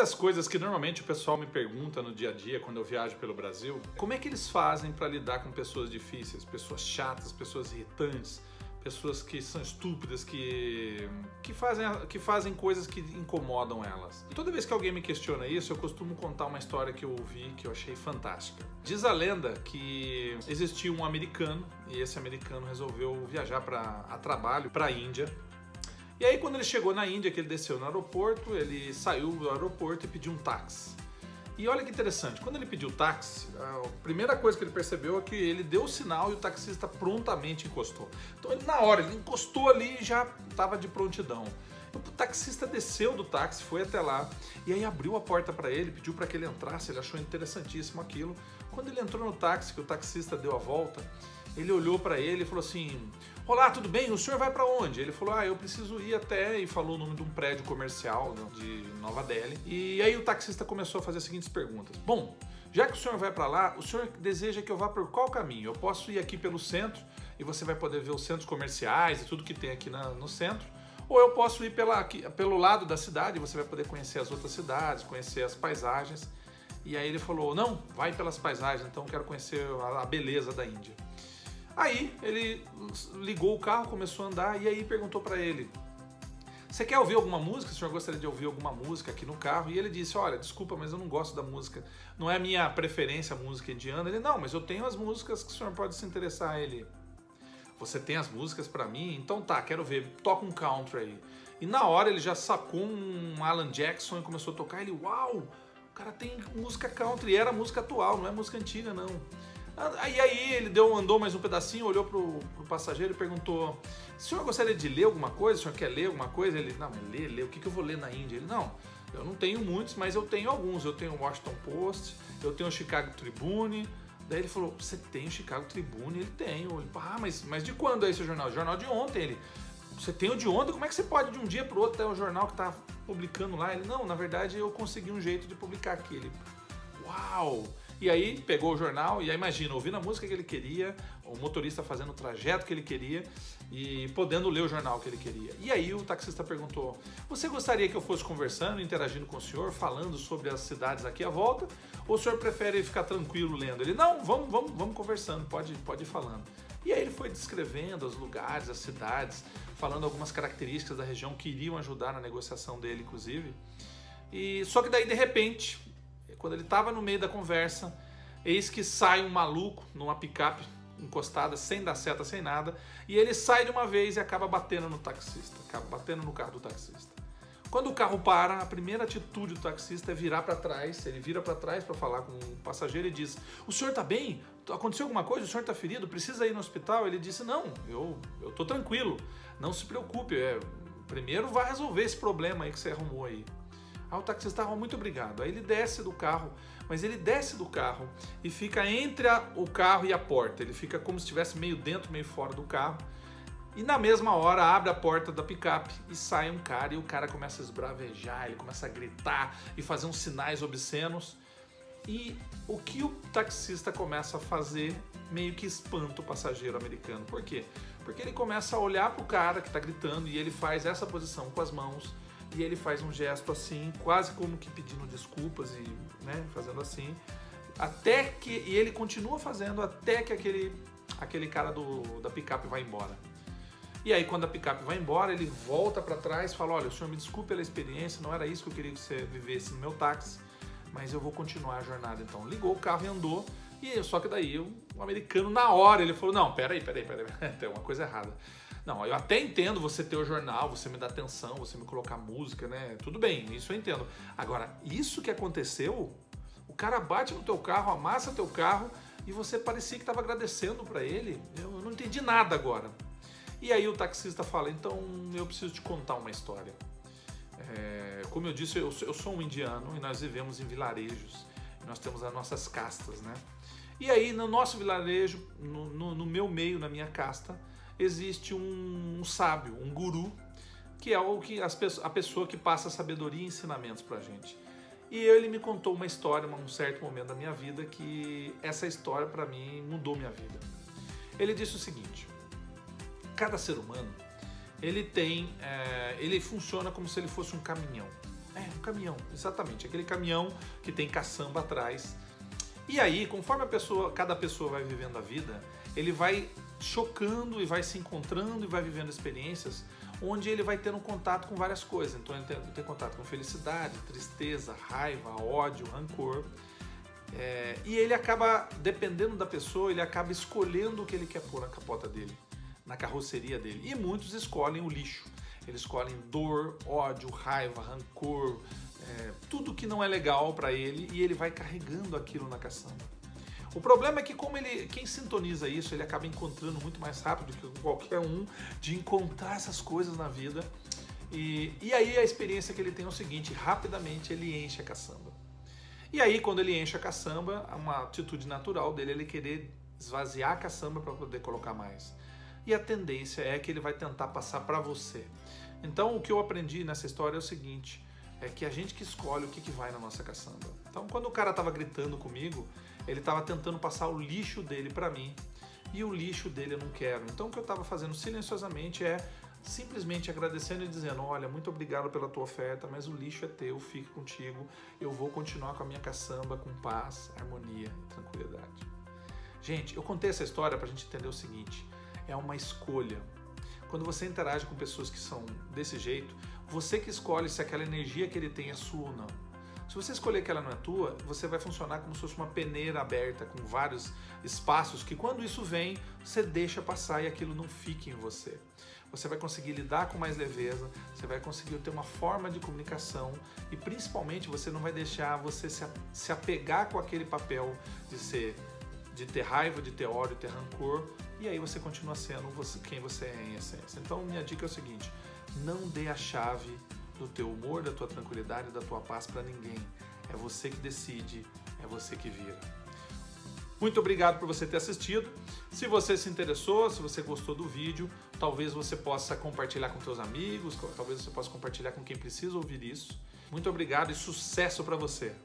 das coisas que normalmente o pessoal me pergunta no dia a dia quando eu viajo pelo Brasil, como é que eles fazem para lidar com pessoas difíceis, pessoas chatas, pessoas irritantes, pessoas que são estúpidas, que fazem coisas que incomodam elas. E toda vez que alguém me questiona isso, eu costumo contar uma história que eu ouvi que eu achei fantástica. Diz a lenda que existia um americano e esse americano resolveu viajar a trabalho para a Índia. E aí quando ele chegou na Índia, que ele desceu no aeroporto, ele saiu do aeroporto e pediu um táxi. E olha que interessante, quando ele pediu o táxi, a primeira coisa que ele percebeu é que ele deu o sinal e o taxista prontamente encostou. Então ele, na hora, ele encostou ali e já estava de prontidão. O taxista desceu do táxi, foi até lá e aí abriu a porta para ele, pediu para que ele entrasse, ele achou interessantíssimo aquilo. Quando ele entrou no táxi, que o taxista deu a volta, ele olhou para ele e falou assim: olá, tudo bem? O senhor vai para onde? Ele falou: eu preciso ir até, e falou o nome de um prédio comercial de Nova Delhi. E aí o taxista começou a fazer as seguintes perguntas: bom, já que o senhor vai para lá, o senhor deseja que eu vá por qual caminho? Eu posso ir aqui pelo centro e você vai poder ver os centros comerciais e tudo que tem aqui no centro, ou eu posso ir pelo lado da cidade e você vai poder conhecer as outras cidades, conhecer as paisagens. E aí ele falou: não, vai pelas paisagens, então eu quero conhecer a beleza da Índia. Aí ele ligou o carro, começou a andar e aí perguntou para ele: você quer ouvir alguma música? O senhor gostaria de ouvir alguma música aqui no carro? E ele disse: olha, desculpa, mas eu não gosto da música, não é a minha preferência a música indiana. Ele: não, mas eu tenho as músicas que o senhor pode se interessar. Ele: você tem as músicas para mim? Então tá, quero ver, toca um country aí. E na hora ele já sacou um Alan Jackson e começou a tocar. Ele: uau, o cara tem música country, e era música atual, não é música antiga não. Aí ele andou mais um pedacinho, olhou pro passageiro e perguntou: o senhor gostaria de ler alguma coisa? O senhor quer ler alguma coisa? Ele: não, mas ler, o que eu vou ler na Índia? Ele: não, eu não tenho muitos, mas eu tenho alguns. Eu tenho o Washington Post, eu tenho o Chicago Tribune. Daí ele falou: você tem o Chicago Tribune? Ele: tenho. Ele: mas de quando é esse jornal? O jornal de ontem. Ele: você tem o de ontem? Como é que você pode de um dia pro outro ter o jornal que tá publicando lá? Ele: não, na verdade eu consegui um jeito de publicar aqui. Ele: uau! E aí pegou o jornal e aí imagina, ouvindo a música que ele queria, o motorista fazendo o trajeto que ele queria e podendo ler o jornal que ele queria. E aí o taxista perguntou: você gostaria que eu fosse conversando, interagindo com o senhor, falando sobre as cidades aqui à volta? Ou o senhor prefere ficar tranquilo lendo? Ele: não, vamos conversando, pode ir falando. E aí ele foi descrevendo os lugares, as cidades, falando algumas características da região que iriam ajudar na negociação dele, inclusive. E só que daí, de repente, quando ele estava no meio da conversa, eis que sai um maluco numa picape encostada, sem dar seta, sem nada, e ele sai de uma vez e acaba batendo no taxista, acaba batendo no carro do taxista. Quando o carro para, a primeira atitude do taxista é virar para trás, ele vira para trás para falar com o passageiro e diz: o senhor está bem? Aconteceu alguma coisa? O senhor está ferido? Precisa ir no hospital? Ele disse: não, eu estou tranquilo, não se preocupe, primeiro vai resolver esse problema aí que você arrumou aí. Aí o taxista: muito obrigado. Aí ele desce do carro, mas ele desce do carro e fica entre o carro e a porta. Ele fica como se estivesse meio dentro, meio fora do carro. E na mesma hora abre a porta da picape e sai um cara e o cara começa a esbravejar, ele começa a gritar e fazer uns sinais obscenos. E o que o taxista começa a fazer meio que espanta o passageiro americano. Por quê? Porque ele começa a olhar pro cara que está gritando e ele faz essa posição com as mãos. E ele faz um gesto assim, quase como que pedindo desculpas e, né, fazendo assim, e ele continua fazendo até que aquele cara da picape vai embora. E aí quando a picape vai embora, ele volta para trás e fala: olha, o senhor me desculpe pela experiência, não era isso que eu queria que você vivesse no meu táxi, mas eu vou continuar a jornada. Então ligou o carro e andou, e só que daí o americano na hora ele falou: não, peraí, tem uma coisa errada. Não, eu até entendo você ter o jornal, você me dar atenção, você me colocar música, né? Tudo bem, isso eu entendo. Agora, isso que aconteceu, o cara bate no teu carro, amassa teu carro e você parecia que estava agradecendo para ele. Eu não entendi nada agora. E aí o taxista fala: então eu preciso te contar uma história. Como eu disse, eu sou um indiano e nós vivemos em vilarejos. E nós temos as nossas castas, né? E aí no nosso vilarejo, no meu meio, na minha casta, existe um sábio, um guru, que é a pessoa que passa sabedoria e ensinamentos pra gente. E ele me contou uma história, um certo momento da minha vida, que essa história pra mim mudou minha vida. Ele disse o seguinte: cada ser humano, ele funciona como se ele fosse um caminhão. caminhão, exatamente, aquele caminhão que tem caçamba atrás. E aí, conforme cada pessoa vai vivendo a vida, ele vai chocando e vai se encontrando e vai vivendo experiências onde ele vai tendo contato com várias coisas. Então ele tem contato com felicidade, tristeza, raiva, ódio, rancor. E ele acaba, dependendo da pessoa, ele acaba escolhendo o que ele quer pôr na capota dele, na carroceria dele. E muitos escolhem o lixo. Eles escolhem dor, ódio, raiva, rancor, tudo que não é legal para ele, e ele vai carregando aquilo na caçamba. O problema é que quem sintoniza isso, ele acaba encontrando muito mais rápido que qualquer um de encontrar essas coisas na vida. E aí a experiência que ele tem é o seguinte: rapidamente ele enche a caçamba. E aí quando ele enche a caçamba, uma atitude natural dele é ele querer esvaziar a caçamba para poder colocar mais. E a tendência é que ele vai tentar passar para você. Então o que eu aprendi nessa história é o seguinte: é que a gente que escolhe o que vai na nossa caçamba. Então quando o cara estava gritando comigo, ele estava tentando passar o lixo dele para mim, e o lixo dele eu não quero. Então o que eu estava fazendo silenciosamente é simplesmente agradecendo e dizendo: olha, muito obrigado pela tua oferta, mas o lixo é teu, fique contigo, eu vou continuar com a minha caçamba com paz, harmonia e tranquilidade. Gente, eu contei essa história para a gente entender o seguinte: é uma escolha. Quando você interage com pessoas que são desse jeito, você que escolhe se aquela energia que ele tem é sua ou não. Se você escolher que ela não é tua, você vai funcionar como se fosse uma peneira aberta com vários espaços que, quando isso vem, você deixa passar e aquilo não fica em você. Você vai conseguir lidar com mais leveza, você vai conseguir ter uma forma de comunicação e, principalmente, você não vai deixar você se apegar com aquele papel de ter raiva, de ter ódio, de ter rancor, e aí você continua sendo quem você é em essência. Então, minha dica é o seguinte: não dê a chave do teu humor, da tua tranquilidade, da tua paz para ninguém. É você que decide, é você que vira. Muito obrigado por você ter assistido. Se você se interessou, se você gostou do vídeo, talvez você possa compartilhar com teus amigos, talvez você possa compartilhar com quem precisa ouvir isso. Muito obrigado e sucesso para você!